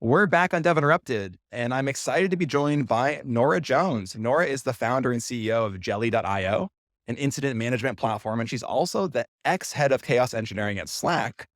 We're back on Dev Interrupted, and I'm excited to be joined by Nora Jones. Nora is the founder and CEO of Jeli.io, an incident management platform, and she's also the ex-head of chaos engineering at Slack.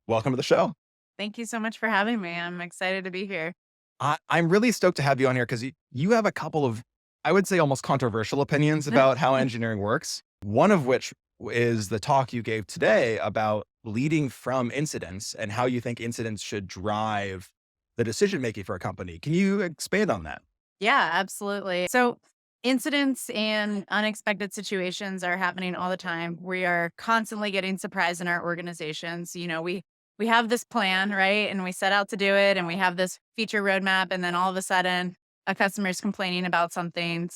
Welcome to the show. Thank you so much for having me. I'm excited to be here. I'm really stoked to have you on here because you have a couple of, I would say, almost controversial opinions about how engineering works. One of which is the talk you gave today about leading from incidents and how you think incidents should drive the decision making for a company. Can you expand on that? Yeah, absolutely. So, incidents and unexpected situations are happening all the time. We are constantly getting surprised in our organizations. We have this plan, right? And we set out to do it and we have this feature roadmap and then all of a sudden a customer's complaining about something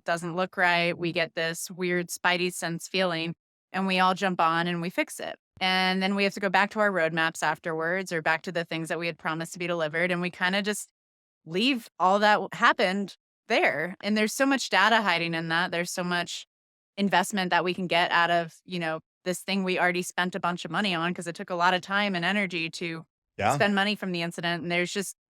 doesn't look right. We get this weird spidey sense feeling and we all jump on and we fix it. And then we have to go back to our roadmaps afterwards or back to the things that we had promised to be delivered. And we kind of just leave all that happened there. And there's so much data hiding in that. There's so much investment that we can get out of, this thing we already spent a bunch of money on because it took a lot of time and energy to Yeah. spend money from the incident. And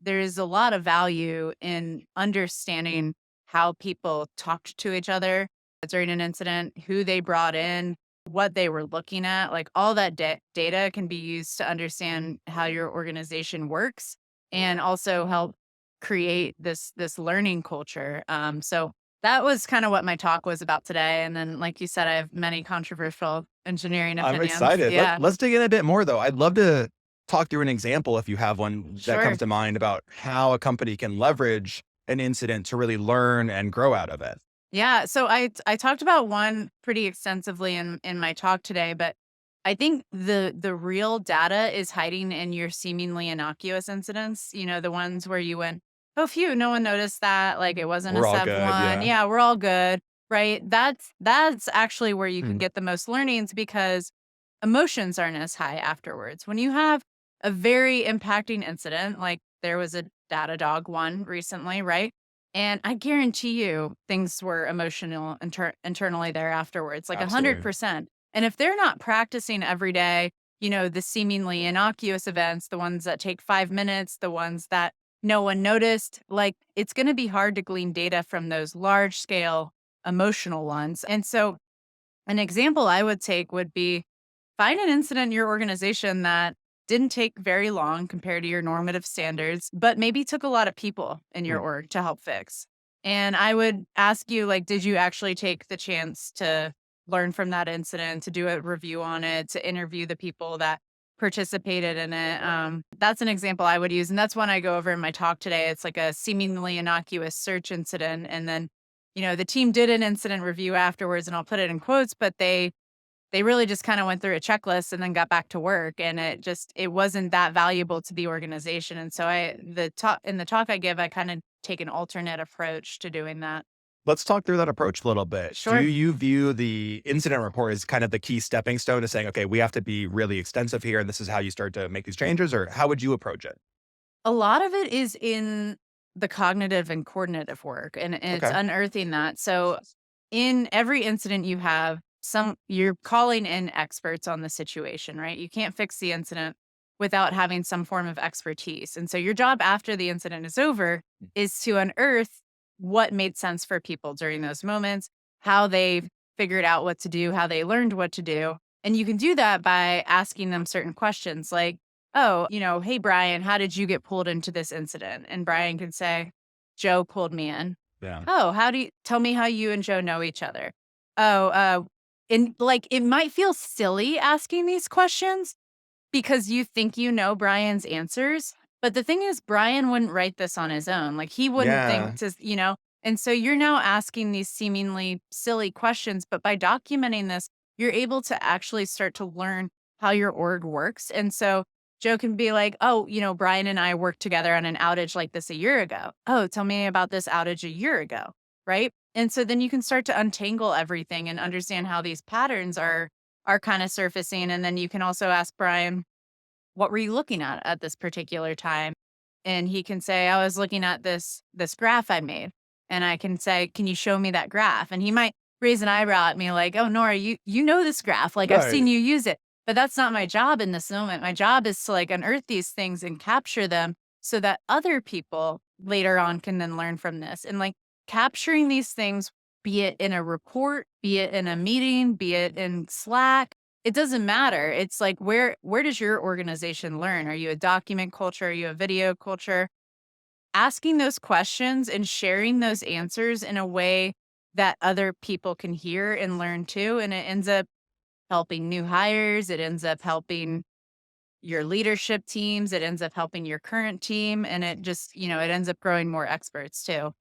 there's a lot of value in understanding how people talked to each other during an incident, who they brought in, what they were looking at. Like all that data can be used to understand how your organization works and also help create this learning culture. So that was kind of what my talk was about today. And then, like you said, I have many controversial engineering I'm opinions. excited. Yeah, Let's dig in a bit more though. I'd love to talk through an example if you have one that sure. comes to mind about how a company can leverage an incident to really learn and grow out of it. Yeah. So I talked about one pretty extensively in my talk today, but I think the real data is hiding in your seemingly innocuous incidents. The ones where you went, oh phew, no one noticed that. Like it wasn't a We're all Sev good. one. Yeah. Yeah, we're all good. Right. That's actually where you can Mhm. get the most learnings because emotions aren't as high afterwards. When you have a very impacting incident, like there was a data dog one recently, right? And I guarantee you things were emotional internally there afterwards, like Absolutely. 100%. And if they're not practicing every day, the seemingly innocuous events, the ones that take 5 minutes, the ones that no one noticed, like it's going to be hard to glean data from those large scale emotional ones. And so an example I would take would be find an incident in your organization that didn't take very long compared to your normative standards, but maybe took a lot of people in your Mm. org to help fix. And I would ask you, like, did you actually take the chance to learn from that incident, to do a review on it, to interview the people that participated in it? That's an example I would use. And that's one I go over in my talk today. It's like a seemingly innocuous search incident. And then, the team did an incident review afterwards, and I'll put it in quotes, but they really just kinda went through a checklist and then got back to work, and it wasn't that valuable to the organization, and so in the talk I give, I kinda take an alternate approach to doing that. Let's talk through that approach a little bit. Do Sure. you view the incident report as kind of the key stepping stone to saying, okay, we have to be really extensive here, and this is how you start to make these changes, or how would you approach it? A lot of it is in the cognitive and coordinative work, and it's Okay. unearthing that. So, in every incident you have, you're calling in experts on the situation, right? You can't fix the incident without having some form of expertise. And so your job after the incident is over is to unearth what made sense for people during those moments, how they figured out what to do, how they learned what to do. And you can do that by asking them certain questions like, oh, hey, Brian, how did you get pulled into this incident? And Brian can say, Joe pulled me in. Yeah. Oh, how do you tell me how you and Joe know each other? Oh, and like it might feel silly asking these questions because you think you know Brian's answers. But the thing is, Brian wouldn't write this on his own. Like he wouldn't think Yeah. and so you're now asking these seemingly silly questions, but by documenting this, you're able to actually start to learn how your org works. And so Joe can be like, oh, Brian and I worked together on an outage like this a year ago. Oh, tell me about this outage a year ago. Right. And so then you can start to untangle everything and understand how these patterns are kind of surfacing. And then you can also ask Brian, what were you looking at this particular time? And he can say, I was looking at this graph I made. And I can say, can you show me that graph? And he might raise an eyebrow at me like, oh, Nora, you know this graph. Like I've seen Right. you use it. But that's not my job in this moment. My job is to like unearth these things and capture them so that other people later on can then learn from this. And like capturing these things, be it in a report, be it in a meeting, be it in Slack, it doesn't matter. It's like where does your organization learn? Are you a document culture? Are you a video culture? Asking those questions and sharing those answers in a way that other people can hear and learn too. And it ends up helping new hires. It ends up helping your leadership teams. It ends up helping your current team. And it just, it ends up growing more experts too.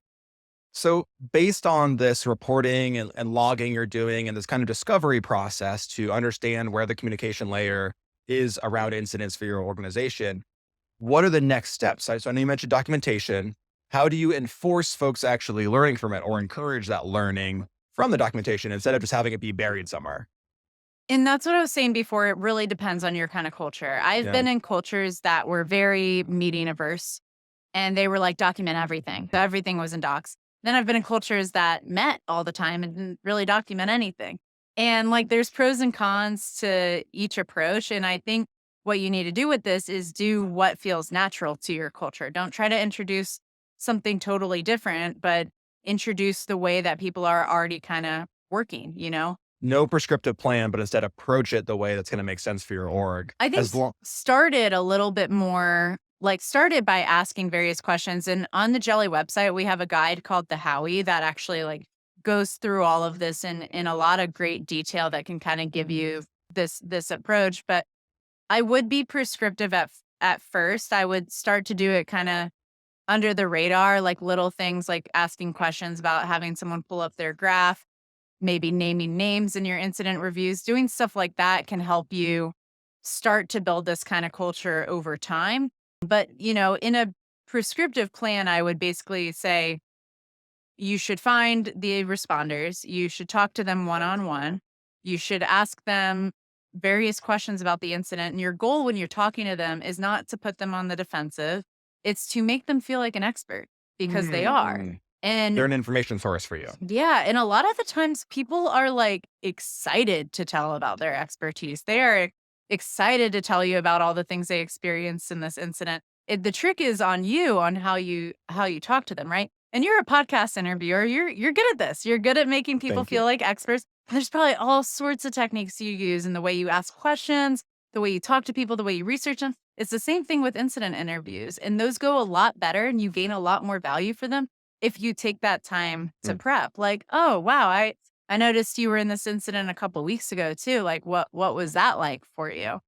So, based on this reporting and logging you're doing and this kind of discovery process to understand where the communication layer is around incidents for your organization, what are the next steps? So, I know you mentioned documentation. How do you enforce folks actually learning from it or encourage that learning from the documentation instead of just having it be buried somewhere? And that's what I was saying before. It really depends on your kind of culture. I've Yeah. been in cultures that were very meeting averse and they were like, document everything. So everything was in docs. Then I've been in cultures that met all the time and didn't really document anything. And like there's pros and cons to each approach. And I think what you need to do with this is do what feels natural to your culture. Don't try to introduce something totally different, but introduce the way that people are already kind of working. No prescriptive plan, but instead approach it the way that's going to make sense for your org. I think As long, started a little bit more like started by asking various questions. And on the Jeli website, we have a guide called the Howie that actually like goes through all of this in a lot of great detail that can kind of give you this approach. But I would be prescriptive at first. I would start to do it kind of under the radar, like little things like asking questions about having someone pull up their graph, maybe naming names in your incident reviews, doing stuff like that can help you start to build this kind of culture over time. But, in a prescriptive plan, I would basically say you should find the responders, you should talk to them one on one, you should ask them various questions about the incident. And your goal when you're talking to them is not to put them on the defensive, it's to make them feel like an expert because they are. mm, they're And an information source for you. yeah, and a lot of the times people are like excited to tell about their expertise. They are excited to tell you about all the things they experienced in this incident. The trick is on you on how you talk to them, right? And you're a podcast interviewer. You're good at this. You're good at making people Thank you. feel like experts. There's probably all sorts of techniques you use in the way you ask questions, the way you talk to people, the way you research them. It's the same thing with incident interviews, and those go a lot better and you gain a lot more value for them if you take that time to Mm. prep. Like, oh wow, I noticed you were in this incident a couple weeks ago too. Like what was that like for you?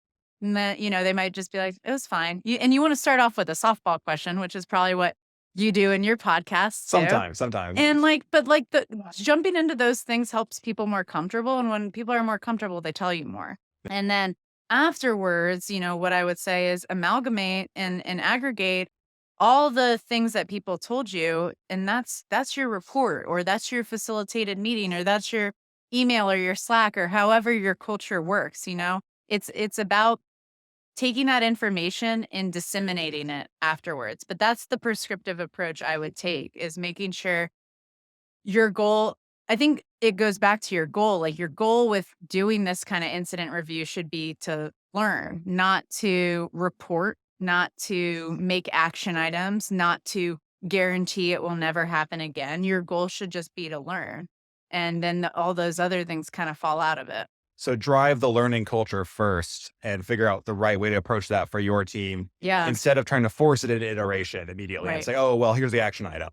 And then, they might just be like, it was fine. And you want to start off with a softball question, which is probably what you do in your podcast too. Sometimes. And like, but like the jumping into those things helps people more comfortable. And when people are more comfortable, they tell you more. And then afterwards, what I would say is amalgamate and aggregate all the things that people told you. And that's your report, or that's your facilitated meeting, or that's your email or your Slack, or however your culture works. It's about taking that information and disseminating it afterwards. But that's the prescriptive approach I would take, is making sure your goal, I think it goes back to your goal. Like your goal with doing this kind of incident review should be to learn, not to report, not to make action items, not to guarantee it will never happen again. Your goal should just be to learn. And then all those other things kind of fall out of it. So drive the learning culture first and figure out the right way to approach that for your team Yeah. instead of trying to force it into iteration immediately and Right. say, oh, well, here's the action item.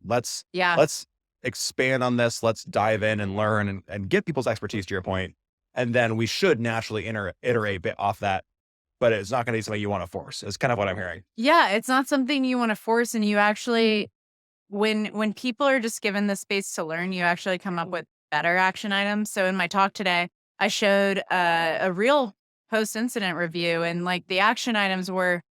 Yeah. Let's expand on this. Let's dive in and learn and get people's expertise to your point. And then we should naturally iterate bit off that, but it's not going to be something you want to force. Is kind of what I'm hearing. Yeah. It's not something you want to force. And you actually, when people are just given the space to learn, you actually come up with better action items. So in my talk today, I showed a real post incident review, and like the action items were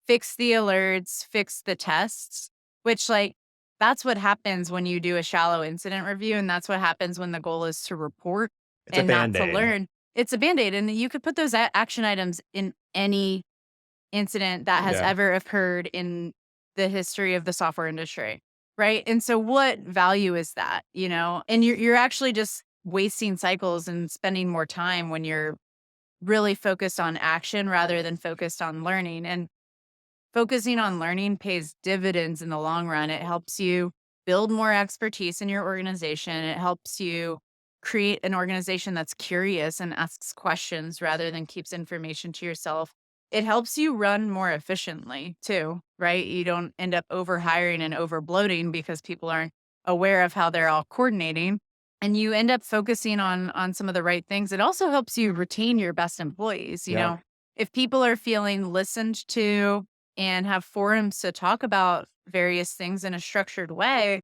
fix the alerts, fix the tests, which like that's what happens when you do a shallow incident review. And that's what happens when the goal is to report It's a and not to Band-Aid. learn. It's a band-aid. And you could put those action items in any incident that has Yeah. ever occurred in the history of the software industry. Right. And so what value is that, and you're actually just wasting cycles and spending more time when you're really focused on action rather than focused on learning. And focusing on learning pays dividends in the long run. It helps you build more expertise in your organization. It helps you create an organization that's curious and asks questions rather than keeps information to yourself. It helps you run more efficiently too, right? You don't end up over hiring and over bloating because people aren't aware of how they're all coordinating, and you end up focusing on some of the right things. It also helps you retain your best employees. Yeah. If people are feeling listened to and have forums to talk about various things in a structured way,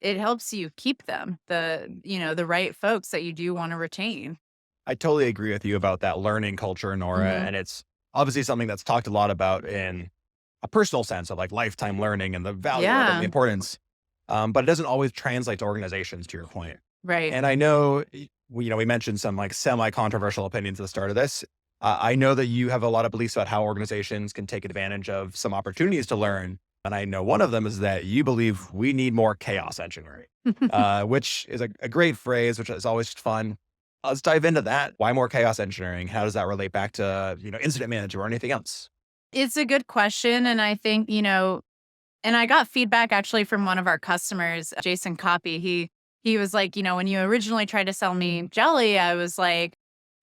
it helps you keep them, the right folks that you do want to retain. I totally agree with you about that learning culture, Nora. Hmm. And it's obviously something that's talked a lot about in a personal sense of like lifetime learning and the value of it and the Yeah, importance. But it doesn't always translate to organizations, to your point. right. And I know, we mentioned some like semi-controversial opinions at the start of this. I know that you have a lot of beliefs about how organizations can take advantage of some opportunities to learn. And I know one of them is that you believe we need more chaos engineering, which is a great phrase, which is always fun. Let's dive into that. Why more chaos engineering? How does that relate back to, incident management or anything else? It's a good question. And I think, and I got feedback actually from one of our customers, Jason Copy. He was like, when you originally tried to sell me Jeli, I was like,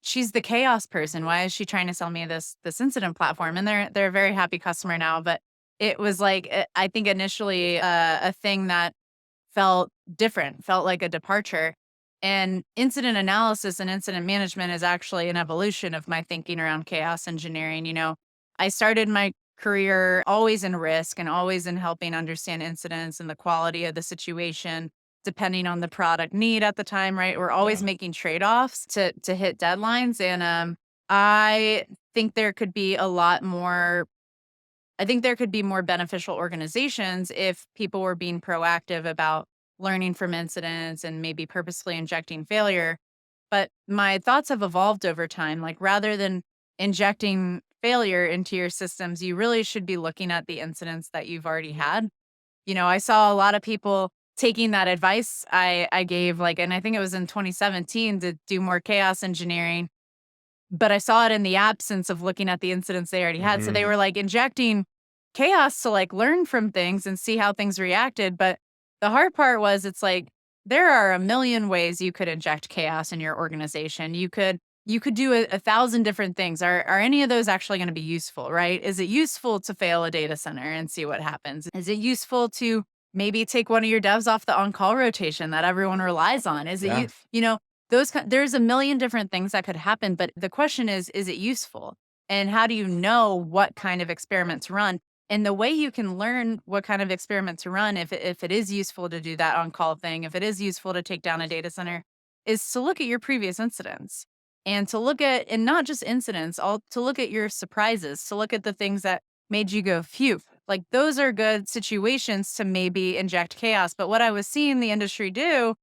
she's the chaos person. Why is she trying to sell me this incident platform? And they're a very happy customer now. But it was like I think initially a thing that felt different, felt like a departure. And incident analysis and incident management is actually an evolution of my thinking around chaos engineering. I started my career always in risk and always in helping understand incidents and the quality of the situation, depending on the product need at the time, right? We're always Yeah. making trade-offs to hit deadlines. And I think there could be a lot more I think there could be more beneficial organizations if people were being proactive about learning from incidents and maybe purposefully injecting failure. But my thoughts have evolved over time. Like rather than injecting failure into your systems, you really should be looking at the incidents that you've already had. I saw a lot of people taking that advice I gave, like, and I think it was in 2017 to do more chaos engineering, but I saw it in the absence of looking at the incidents they already had. So they Mhm. were like injecting chaos to like learn from things and see how things reacted. But the hard part was it's like there are a million ways you could inject chaos in your organization. You could do a thousand different things. Are any of those actually going to be useful, right? Is it useful to fail a data center and see what happens? Is it useful to maybe take one of your devs off the on-call rotation that everyone relies on? Is it Yeah. there's a million different things that could happen, but the question is it useful? And how do you know what kind of experiments to run? And the way you can learn what kind of experiment to run, if it is useful to do that on-call thing, if it is useful to take down a data center, is to look at your previous incidents and to look at, and not just incidents, all to look at your surprises, to look at the things that made you go, phew. Like those are good situations to maybe inject chaos. But what I was seeing the industry do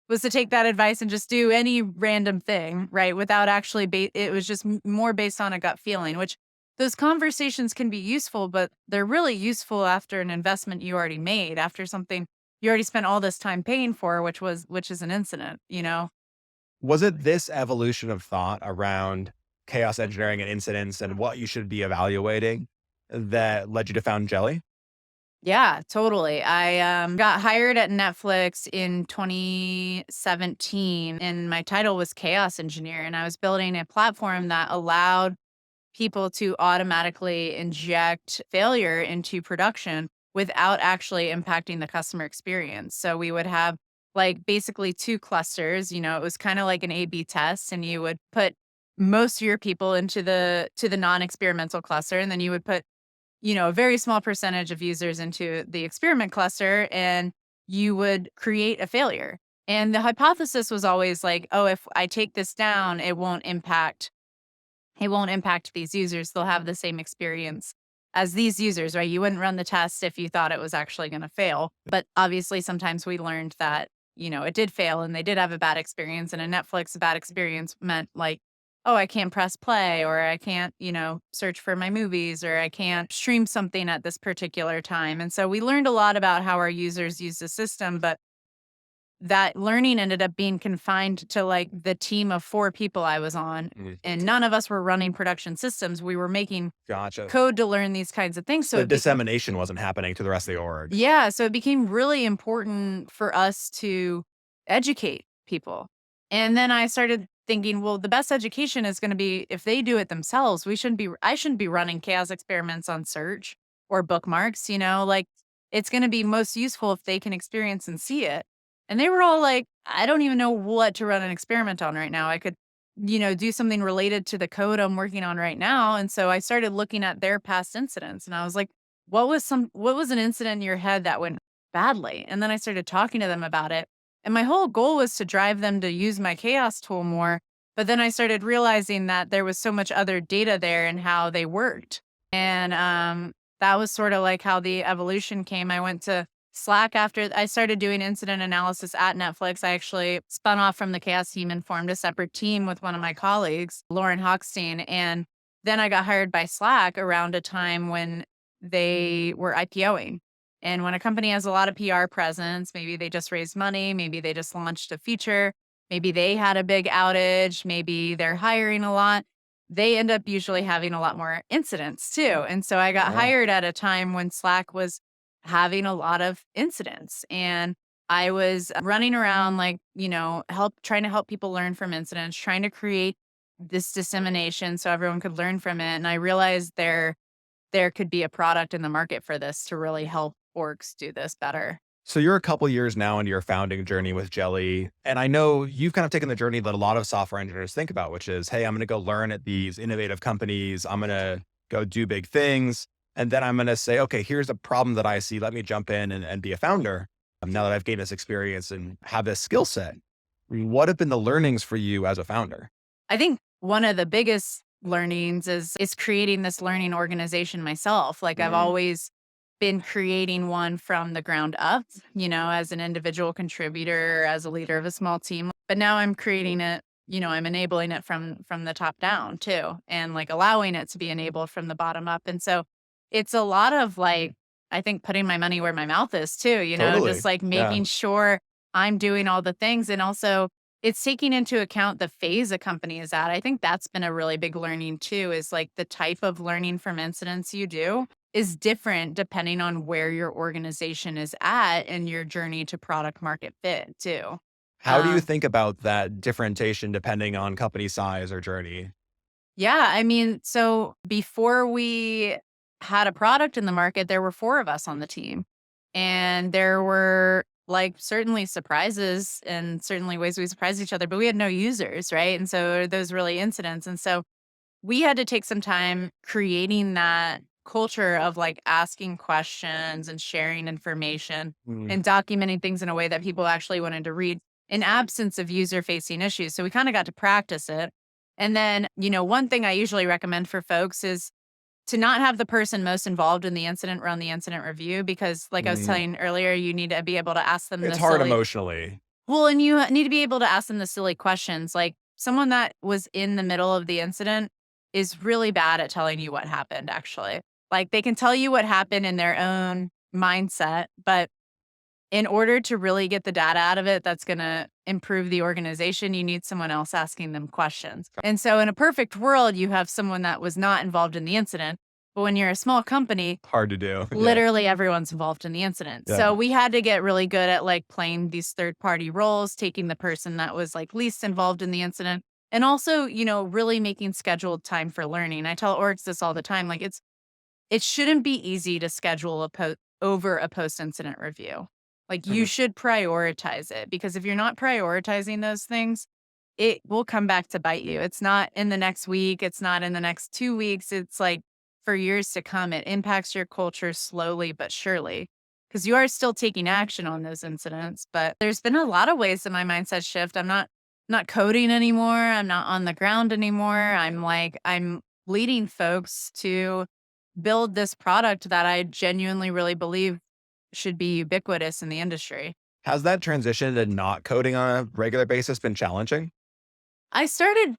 was to take that advice and just do any random thing, right? Without actually, it was just more based on a gut feeling, which those conversations can be useful, but they're really useful after an investment you already made, after something you already spent all this time paying for, which is an incident. Was it this evolution of thought around chaos engineering and incidents and what you should be evaluating that led you to found Jelly? Yeah, totally. I got hired at Netflix in 2017, and my title was chaos engineer. And I was building a platform that allowed people to automatically inject failure into production without actually impacting the customer experience. So we would have like basically two clusters. It was kind of like an A/B test, and you would put most of your people into the non-experimental cluster, and then you would put a very small percentage of users into the experiment cluster, and you would create a failure. And the hypothesis was always like, oh, if I take this down, it won't impact these users. They'll have the same experience as these users, right? You wouldn't run the test if you thought it was actually going to fail. But obviously, sometimes we learned that, it did fail and they did have a bad experience. And a Netflix bad experience meant like, oh, I can't press play, or I can't, search for my movies, or I can't stream something at this particular time. And so we learned a lot about how our users use the system. But that learning ended up being confined to like the team of 4 people I was on, Mm, and none of us were running production systems. We were making gotcha. code to learn these kinds of things. So the dissemination wasn't happening to the rest of the org. Yeah, so it became really important for us to educate people. And then I started thinking, well, the best education is going to be if they do it themselves. I shouldn't be running chaos experiments on search or bookmarks, like it's going to be most useful if they can experience and see it. And they were all like, I don't even know what to run an experiment on right now. I could, do something related to the code I'm working on right now. And so I started looking at their past incidents and I was like, what was an incident in your head that went badly? And then I started talking to them about it. And my whole goal was to drive them to use my chaos tool more. But then I started realizing that there was so much other data there and how they worked. And that was sort of like how the evolution came. I went to Slack after I started doing incident analysis at Netflix. I actually spun off from the chaos team and formed a separate team with one of my colleagues, Lauren Hochstein. And then I got hired by Slack around a time when they were IPOing. And when a company has a lot of PR presence, maybe they just raised money, maybe they just launched a feature, maybe they had a big outage, maybe they're hiring a lot, they end up usually having a lot more incidents too. And so I got Oh, hired at a time when Slack was having a lot of incidents. And I was running around like, trying to help people learn from incidents, trying to create this dissemination so everyone could learn from it. And I realized there could be a product in the market for this to really help orgs do this better. so you're a couple years now into your founding journey with Jeli, and I know you've kind of taken the journey that a lot of software engineers think about, which is, hey, I'm going to go learn at these innovative companies. I'm going to go do big things. And then I'm going to say, okay, here's a problem that I see. Let me jump in and be a founder. Now that I've gained this experience and have this skill set, what have been the learnings for you as a founder? I think one of the biggest learnings is creating this learning organization myself. Like I've Mm, always been creating one from the ground up, as an individual contributor, as a leader of a small team. But now I'm creating it, I'm enabling it from the top down too, and like allowing it to be enabled from the bottom up. And so it's a lot of like I think putting my money where my mouth is too, totally. just like Yeah. making sure I'm doing all the things and also it's taking into account the phase a company is at. I think that's been a really big learning too, is like the type of learning from incidents you do is different depending on where your organization is at and your journey to product market fit too. How do you Um, think about that differentiation depending on company size or journey? yeah, I mean, so before we had a product in the market, there were 4 of us on the team. And there were like certainly surprises and certainly ways we surprised each other, but we had no users, right? And so those really incidents. And so we had to take some time creating that culture of like asking questions and sharing information Mm, and documenting things in a way that people actually wanted to read in absence of user facing issues. So we kind of got to practice it. And then, one thing I usually recommend for folks is to not have the person most involved in the incident run the incident review because like I was mm. telling earlier, you need to be able to ask them It's the hard silly emotionally. well, and you need to be able to ask them the silly questions. Like someone that was in the middle of the incident is really bad at telling you what happened, actually. Like they can tell you what happened in their own mindset, but in order to really get the data out of it that's going to improve the organization, you need someone else asking them questions. And so, in a perfect world, you have someone that was not involved in the incident. But when you're a small company, Hard to do. Yeah. literally everyone's involved in the incident. Yeah. So we had to get really good at like playing these third party roles, taking the person that was like least involved in the incident and also, really making scheduled time for learning. I tell orgs this all the time. Like it shouldn't be easy to schedule over a post incident review. Like you Mhm. should prioritize it because if you're not prioritizing those things, it will come back to bite you. It's not in the next week. It's not in the next 2 weeks. It's like for years to come. It impacts your culture slowly but surely because you are still taking action on those incidents. But there's been a lot of ways that my mindset shift. I'm not coding anymore. I'm not on the ground anymore. I'm leading folks to build this product that I genuinely really believe should be ubiquitous in the industry. Has that transition to not coding on a regular basis been challenging? I started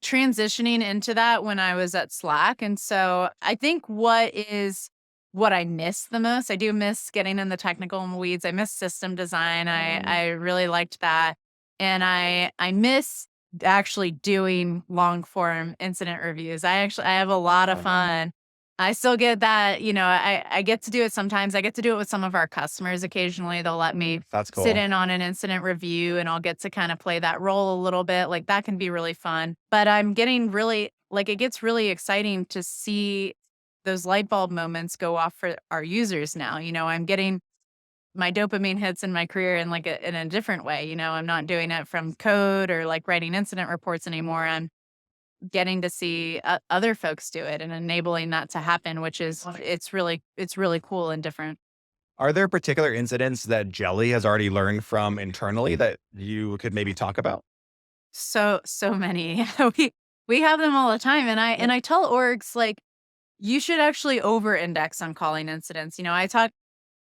transitioning into that when I was at Slack. And so I think what is what I miss the most. I do miss getting in the technical weeds. I miss system design. I really liked that. And I miss actually doing long form incident reviews. I have a lot of fun. I still get that, I get to do it sometimes. I get to do it with some of our customers occasionally. They'll let me That's sit cool. in on an incident review and I'll get to kind of play that role a little bit. Like that can be really fun. But I'm getting really like it gets really exciting to see those light bulb moments go off for our users now. I'm getting my dopamine hits in my career in like in a different way. I'm not doing it from code or like writing incident reports anymore. I'm getting to see other folks do it and enabling that to happen, which is it's really cool and different. Are there particular incidents that Jeli has already learned from internally that you could maybe talk about? So many. We have them all the time, and I tell orgs like you should actually over index on calling incidents. I talk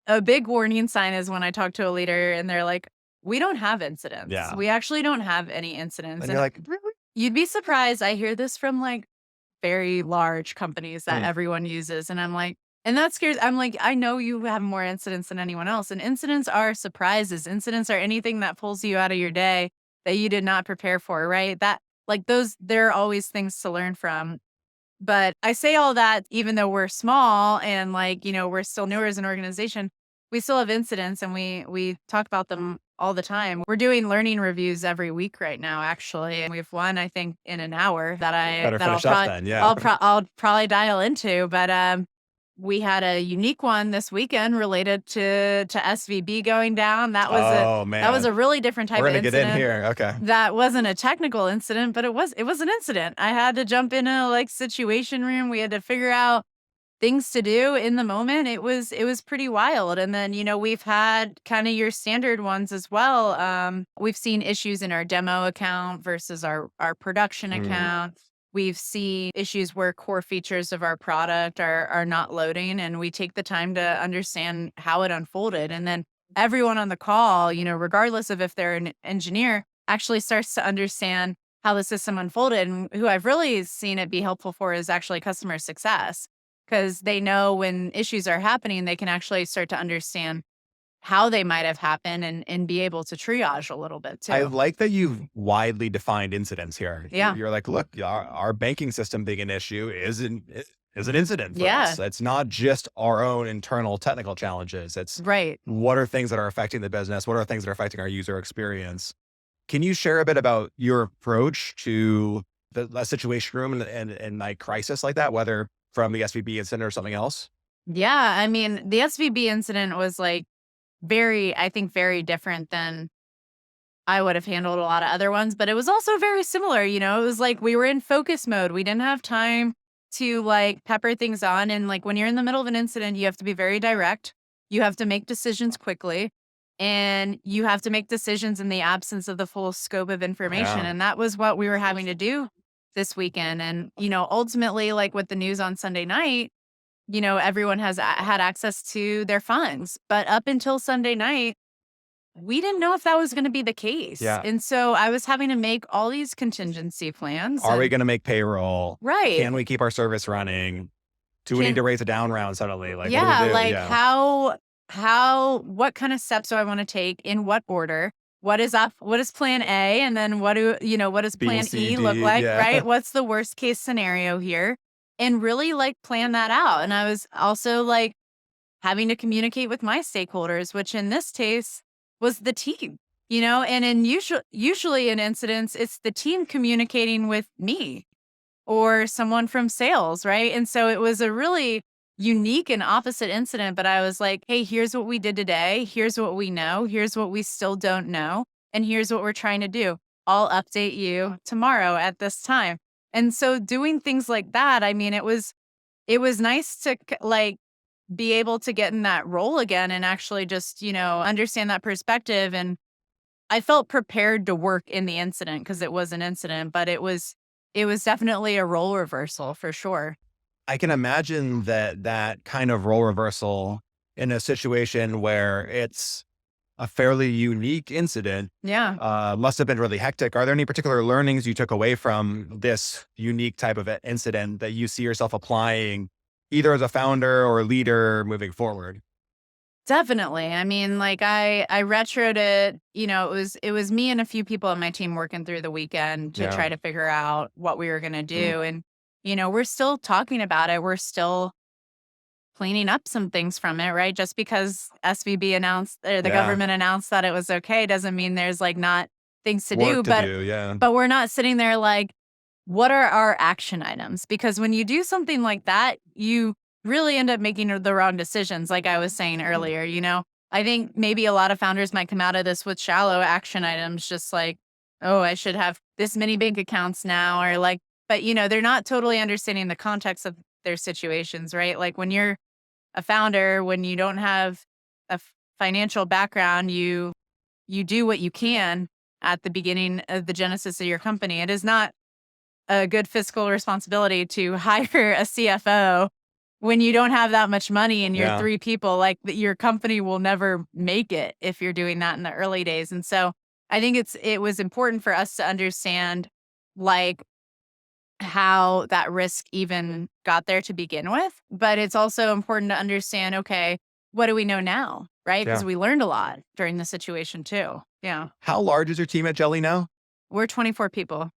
a big warning sign is when I talk to a leader and they're like, we don't have incidents. Yeah. We actually don't have any incidents. And you're And like, really? you'd be surprised. I hear this from like very large companies that Mm. everyone uses. And I'm like, and that scares, I'm like, I know you have more incidents than anyone else. And incidents are surprises. Incidents are anything that pulls you out of your day that you did not prepare for, right? That like those, there are always things to learn from. But I say all that even though we're small and like, we're still newer as an organization, we still have incidents and we talk about them all the time. We're doing learning reviews every week right now, actually. And we've one, I think, in an hour that Better that I'll finish up probably then. Yeah. I'll probably dial into. But we had a unique one this weekend related to SVB going down. Oh, That was man. a really different We're type of going to get in incident. here. Okay. That wasn't a technical incident, but it was an incident. I had to jump in a, like, situation room. We had to figure out things to do in the moment. It was pretty wild, and then, we've had kinda your standard ones as well. We've seen issues in our demo account versus our production Mm. account. We've seen issues where core features of our product are not loading, and we take the time to understand how it unfolded, and then everyone on the call, regardless of if they're an engineer, actually starts to understand how the system unfolded. And who I've really seen it be helpful for is actually customer success because they know when issues are happening, they can actually start to understand how they might have happened and be able to triage a little bit I too. like that you've widely defined incidents here. Yeah. You're like, look, our banking system being an issue is an incident for Yeah. us. It's not just our own internal technical challenges. It's Right. what are things that are affecting the business? What are things that are affecting our user experience? Can you share a bit about your approach to the situation room and like crisis like that, whether from the SVB incident or something else? Yeah. I mean, the SVB incident was like I think, very different than I would have handled a lot of other ones, but it was also very similar. It was like we were in focus mode. We didn't have time to like pepper things on. And like when you're in the middle of an incident, you have to be very direct. You have to make decisions quickly and you have to make decisions in the absence of the full scope of information. Yeah. And that was what we were having to do this weekend. And, ultimately, like with the news on Sunday night, everyone had access to their funds. But up until Sunday night, we didn't know if that was gonna be the case, Yeah. and so I was having to make all these contingency plans Are we and going to make payroll? right. Can we keep our service running? Do we need Can to raise a down round suddenly? Like, what do we yeah, do? like Yeah. what kind of steps do I wanna take, in what order? What is plan A, and then what does B, plan C, E look D. like, Yeah. right? What's the worst case scenario here? And really, like, plan that out, and I was also, like, having to communicate with my stakeholders, which in this case was the team, and usually in incidents, it's the team communicating with me or someone from sales, right? And so it was a really unique and opposite incident, but I was like, hey, here's what we did today. Here's what we know. Here's what we still don't know. And here's what we're trying to do. I'll update you tomorrow at this time. And so doing things like that, I mean, it was nice to like be able to get in that role again and actually just, understand that perspective. And I felt prepared to work in the incident because it was an incident, but it was definitely a role reversal for sure. I can imagine that kind of role reversal in a situation where it's a fairly unique incident Yeah. must have been really hectic. Are there any particular learnings you took away from this unique type of incident that you see yourself applying either as a founder or a leader moving forward? Definitely. I mean, like I retroed it, it was me and a few people on my team working through the weekend to Yeah. try to figure out what we were going to do. And, we're still talking about it. We're still cleaning up some things from it, right? Just because SVB announced or the Yeah. government announced that it was okay doesn't mean there's like not things to Work do. to But do. Yeah. but we're not sitting there like, what are our action items? Because when you do something like that, you really end up making the wrong decisions, like I was saying earlier, I think maybe a lot of founders might come out of this with shallow action items, just like, oh, I should have this many bank accounts now, or like, but they're not totally understanding the context of their situations, right? Like when you're a founder, when you don't have a financial background, you do what you can at the beginning of the genesis of your company. It is not a good fiscal responsibility to hire a CFO when you don't have that much money and you're Yeah. 3 people. Like your company will never make it if you're doing that in the early days. And so I think it was important for us to understand like how that risk even got there to begin with. But it's also important to understand, okay, what do we know now? Right? Because Yeah. we learned a lot during the situation too. Yeah. How large is your team at Jeli now? We're 24 people.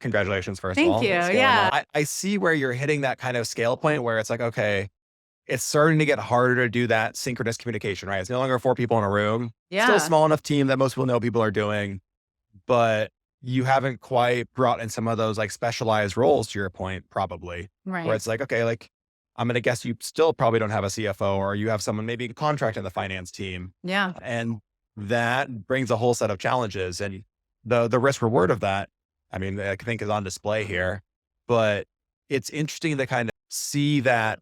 Congratulations, first of Thank all. you. Scaling Yeah. up. I see where you're hitting that kind of scale point where it's like, okay, it's starting to get harder to do that synchronous communication, right? It's no longer 4 people in a room. Still a Yeah. small enough team that most people know people are doing, but you haven't quite brought in some of those like specialized roles to your point, probably, where Right. it's like, okay, like I'm going to guess you still probably don't have a CFO or you have someone maybe in contract in the finance team. Yeah. And that brings a whole set of challenges. And the risk reward of that, I mean, I think is on display here, but it's interesting to kind of see that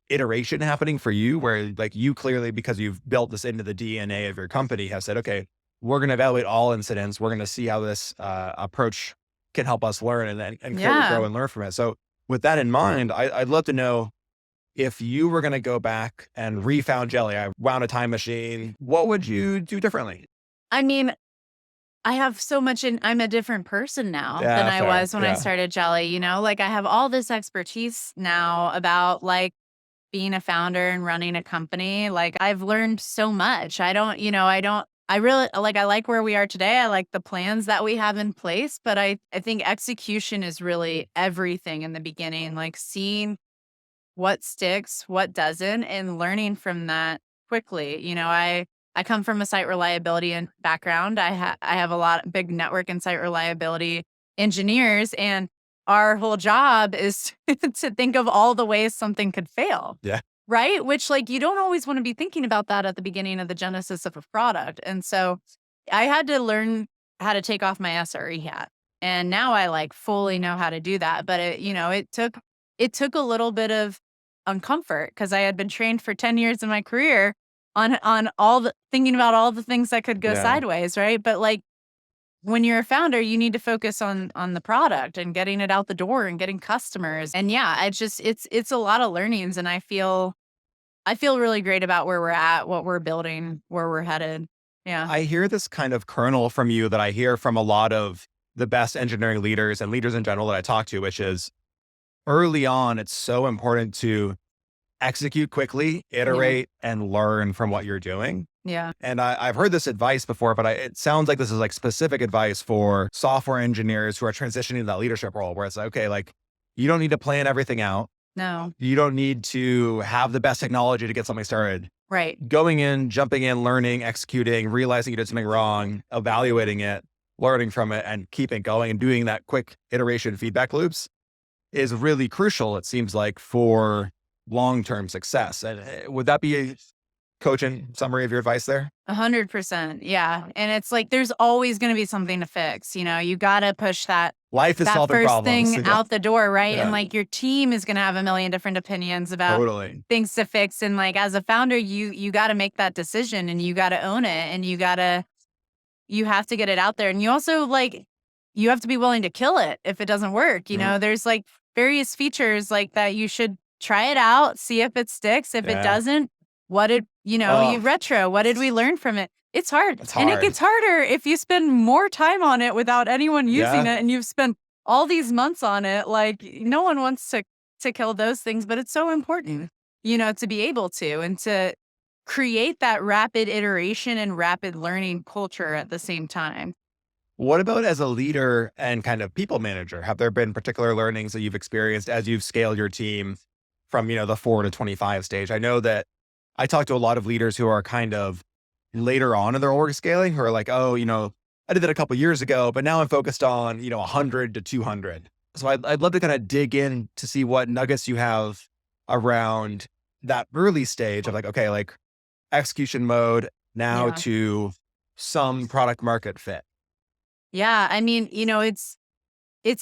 iteration happening for you where like you clearly, because you've built this into the DNA of your company, have said, okay, we're going to evaluate all incidents. We're going to see how this approach can help us learn and clearly Yeah. grow and learn from it. So with that in mind, I'd love to know if you were going to go back and refound Jeli, I wound a time machine, what would you do differently? I mean, I have so much I'm a different person now than Yeah, I fair. was when I Yeah. started Jelly, like I have all this expertise now about like being a founder and running a company. Like I've learned so much. I really I like where we are today. I like the plans that we have in place, but I think execution is really everything in the beginning, like seeing what sticks, what doesn't, and learning from that quickly. I come from a site reliability and background. I have a lot big network and site reliability engineers, and our whole job is to think of all the ways something could fail. Yeah. Right? Which like you don't always want to be thinking about that at the beginning of the genesis of a product. And so I had to learn how to take off my SRE hat. And now I like fully know how to do that. But it took a little bit of uncomfort because I had been trained for 10 years in my career on all the thinking about all the things that could go Yeah. sideways, right? But like when you're a founder, you need to focus on the product and getting it out the door and getting customers. And yeah, it's a lot of learnings, and I feel really great about where we're at, what we're building, where we're headed. Yeah. I hear this kind of kernel from you that I hear from a lot of the best engineering leaders and leaders in general that I talk to, which is early on, it's so important to execute quickly, Yeah. iterate, and learn from what you're doing. Yeah. And I've heard this advice before, but it sounds like this is like specific advice for software engineers who are transitioning to that leadership role, where it's like, okay, like you don't need to plan everything out. No. You don't need to have the best technology to get something started. Right. Going in, jumping in, learning, executing, realizing you did something wrong, evaluating it, learning from it, and keeping going and doing that quick iteration feedback loops is really crucial, it seems like, for long-term success. And would that be a cogent summary of your advice there? 100%. Yeah. And it's like there's always going to be something to fix. You got to push that Life is that solving first problems. thing Yeah. out the door, right? And Yeah. like your team is going to have a million different opinions about Totally. things to fix, and like as a founder, you got to make that decision and you got to own it, and you have to get it out there, and you also like you have to be willing to kill it if it doesn't work. Mhm. There's like various features like that you should try it out, see if it sticks. If it Yeah. doesn't, what did you Oh, retro, what did we learn from it? It's hard. it's And it hard. gets harder if you spend more time on it without anyone using Yeah. it, and you've spent all these months on it. Like no one wants to to kill those things, but it's so important, to be able to and to create that rapid iteration and rapid learning culture at the same time. What about as a leader and kind of people manager? Have there been particular learnings that you've experienced as you've scaled your team from, the 4 to 25 stage? I know that I talk to a lot of leaders who are kind of later on in their org scaling who are like, oh, I did that a couple years ago, but now I'm focused on, 100 to 200. So I'd love to kind of dig in to see what nuggets you have around that early stage of like, okay, like execution mode now Yeah. to some product market fit. Yeah. I mean, it's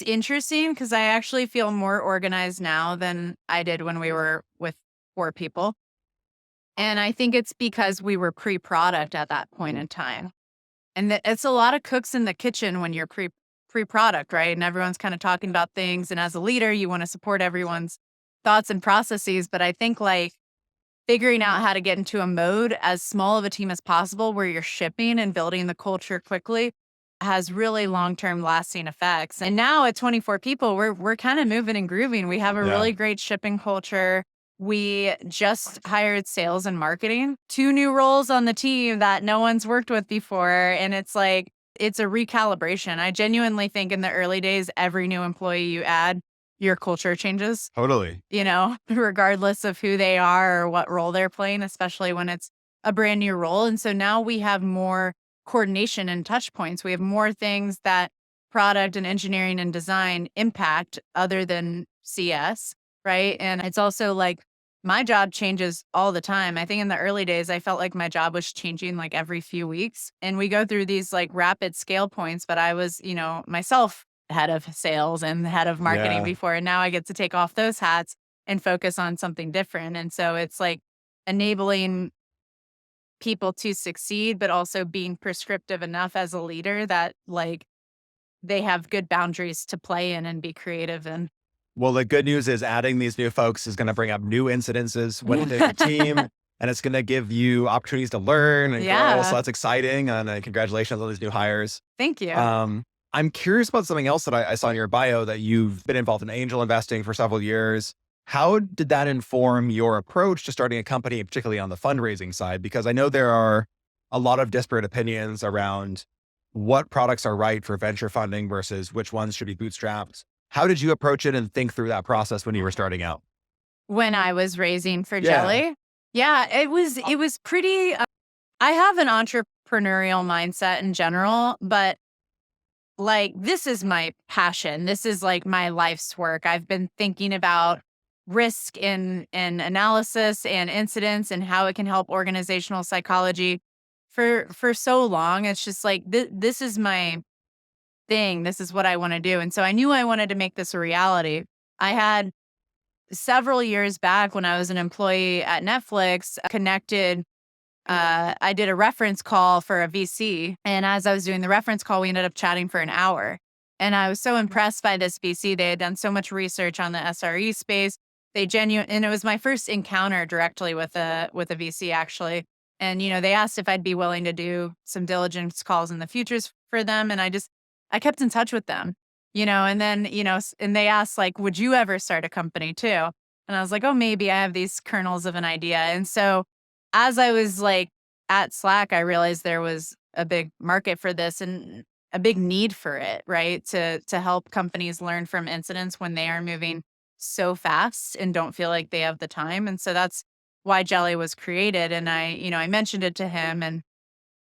interesting because I actually feel more organized now than I did when we were with 4 people. And I think it's because we were pre-product at that point in time. And it's a lot of cooks in the kitchen when you're pre-product, right? And everyone's kind of talking about things. And as a leader, you want to support everyone's thoughts and processes. But I think like figuring out how to get into a mode as small of a team as possible where you're shipping and building the culture quickly has really long-term lasting effects. And now at 24 people, we're kind of moving and grooving. We have a Yeah. really great shipping culture. We just hired sales and marketing, 2 new roles on the team that no one's worked with before. And it's like, it's a recalibration. I genuinely think in the early days, every new employee you add, your culture changes, Totally. regardless of who they are or what role they're playing, especially when it's a brand new role. And so now we have more coordination and touch points. We have more things that product and engineering and design impact other than CS, right? And it's also like my job changes all the time. I think in the early days, I felt like my job was changing like every few weeks. And we go through these like rapid scale points, but I was, myself head of sales and head of marketing Yeah. before. And now I get to take off those hats and focus on something different. And so it's like enabling people to succeed, but also being prescriptive enough as a leader that like they have good boundaries to play in and be creative in. Well, the good news is adding these new folks is going to bring up new incidences within your team, and it's going to give you opportunities to learn and grow. So Yeah. that's exciting. And congratulations on these new hires. Thank you. I'm curious about something else that I saw in your bio that you've been involved in angel investing for several years. How did that inform your approach to starting a company, particularly on the fundraising side? Because I know there are a lot of disparate opinions around what products are right for venture funding versus which ones should be bootstrapped. How did you approach it and think through that process when you were starting out? When I was raising for Yeah. Jeli, yeah, it was pretty. I have an entrepreneurial mindset in general, but like this is my passion. This is like my life's work. I've been thinking about risk in analysis and incidents and how it can help organizational psychology for so long. It's just like this is my thing. This is what I want to do. And so I knew I wanted to make this a reality. I had several years back when I was an employee at Netflix connected. I did a reference call for a VC. And as I was doing the reference call, we ended up chatting for an hour. And I was so impressed by this VC. They had done so much research on the SRE space. And it was my first encounter directly with a VC actually. And, they asked if I'd be willing to do some diligence calls in the futures for them. And I kept in touch with them, and then, and they asked like, would you ever start a company too? And I was like, oh, maybe I have these kernels of an idea. And so as I was like at Slack, I realized there was a big market for this and a big need for it, right? To help companies learn from incidents when they are moving so fast and don't feel like they have the time. And so that's why Jeli was created. And I mentioned it to him and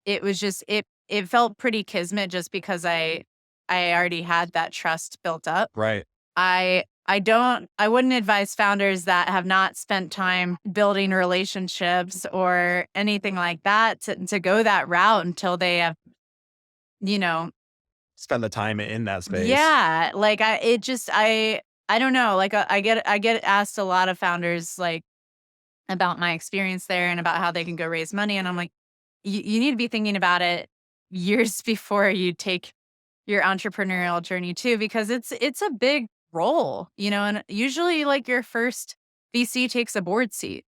it was just it felt pretty kismet just because I already had that trust built up. Right. I wouldn't advise founders that have not spent time building relationships or anything like that to go that route until they have, you know, Spend the time in that space. yeah, like I don't know, like I get asked a lot of founders like about my experience there and about how they can go raise money and I'm like you need to be thinking about it years before you take your entrepreneurial journey too because it's a big role, and usually like your first VC takes a board seat.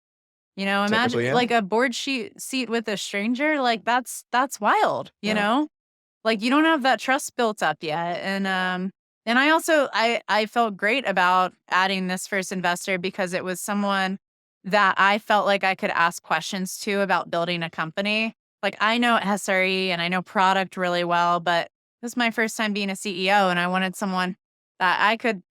Typically, Imagine yeah. like a board seat with a stranger, like that's wild, Yeah. Like you don't have that trust built up yet. And And I also, I felt great about adding this first investor because it was someone that I felt like I could ask questions to about building a company. Like I know SRE and I know product really well, but this is my first time being a CEO and I wanted someone that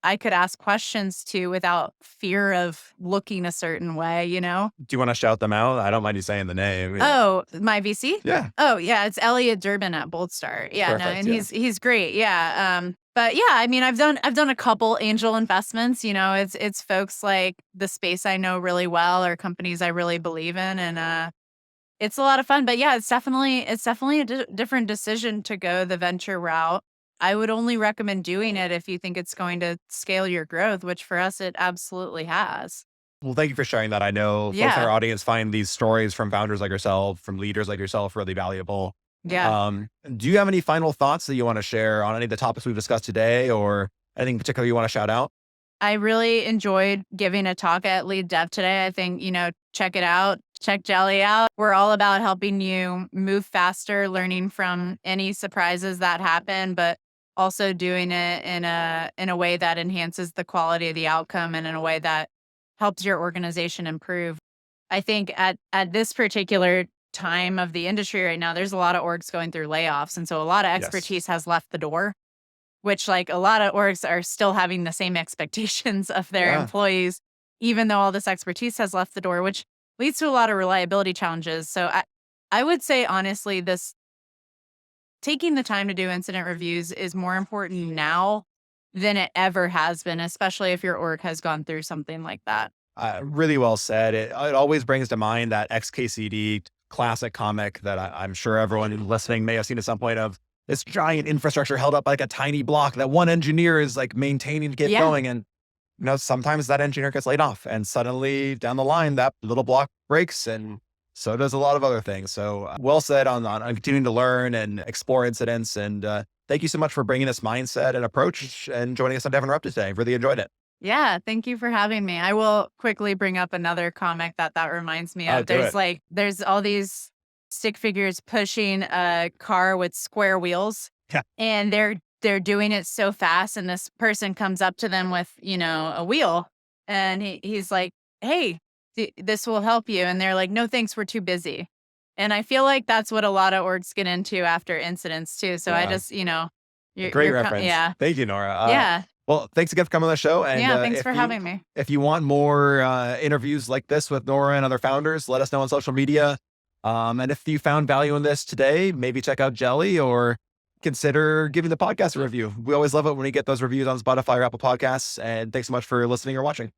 I could ask questions to without fear of looking a certain way, you know? Do you want to shout them out? I don't mind you saying the name. Yeah. Oh, my VC? Yeah. Oh, yeah, it's Elliot Durbin at Bold Star. Yeah, no, Perfect. and Yeah. he's great. Yeah. But yeah, I mean, I've done a couple angel investments, you know, it's folks like the space I know really well or companies I really believe in and it's a lot of fun. But yeah, it's definitely a different decision to go the venture route. I would only recommend doing it if you think it's going to scale your growth, which for us it absolutely has. Well, thank you for sharing that. I know folks in Yeah. our audience find these stories from founders like yourself, from leaders like yourself, really valuable. Yeah. Do you have any final thoughts that you want to share on any of the topics we've discussed today or anything particular you want to shout out? I really enjoyed giving a talk at LeadDev today. I think, check it out. Check Jeli out. We're all about helping you move faster, learning from any surprises that happen, but also doing it in a way that enhances the quality of the outcome and in a way that helps your organization improve. I think at this particular time of the industry right now, there's a lot of orgs going through layoffs. And so a lot of Yes. expertise has left the door which like a lot of orgs are still having the same expectations of their Yeah. employees, even though all this expertise has left the door, which leads to a lot of reliability challenges. So I would say honestly, this taking the time to do incident reviews is more important now than it ever has been, especially if your org has gone through something like that. Really well said. It always brings to mind that XKCD classic comic that I'm sure everyone listening may have seen at some point of this giant infrastructure held up by like a tiny block that one engineer is like maintaining to get Yeah. going. And sometimes that engineer gets laid off and suddenly down the line, that little block breaks and so does a lot of other things. So well said on continuing to learn and explore incidents. And thank you so much for bringing this mindset and approach and joining us on Dev Interrupted today. Really enjoyed it. Yeah, thank you for having me. I will quickly bring up another comic that reminds me of. Do it. There's all these stick figures pushing a car with square wheels, Yeah. and they're doing it so fast, and this person comes up to them with a wheel, and he's like, "Hey, this will help you," and they're like, "No, thanks, we're too busy." And I feel like that's what a lot of orgs get into after incidents too. So I Yeah. just Great reference. yeah, Thank you, Nora. yeah, Well, thanks again for coming on the show. And yeah. Thanks for having me. if you want more interviews like this with Nora and other founders, let us know on social media. And if you found value in this today, maybe check out Jeli or consider giving the podcast a review. We always love it when we get those reviews on Spotify or Apple Podcasts. And thanks so much for listening or watching.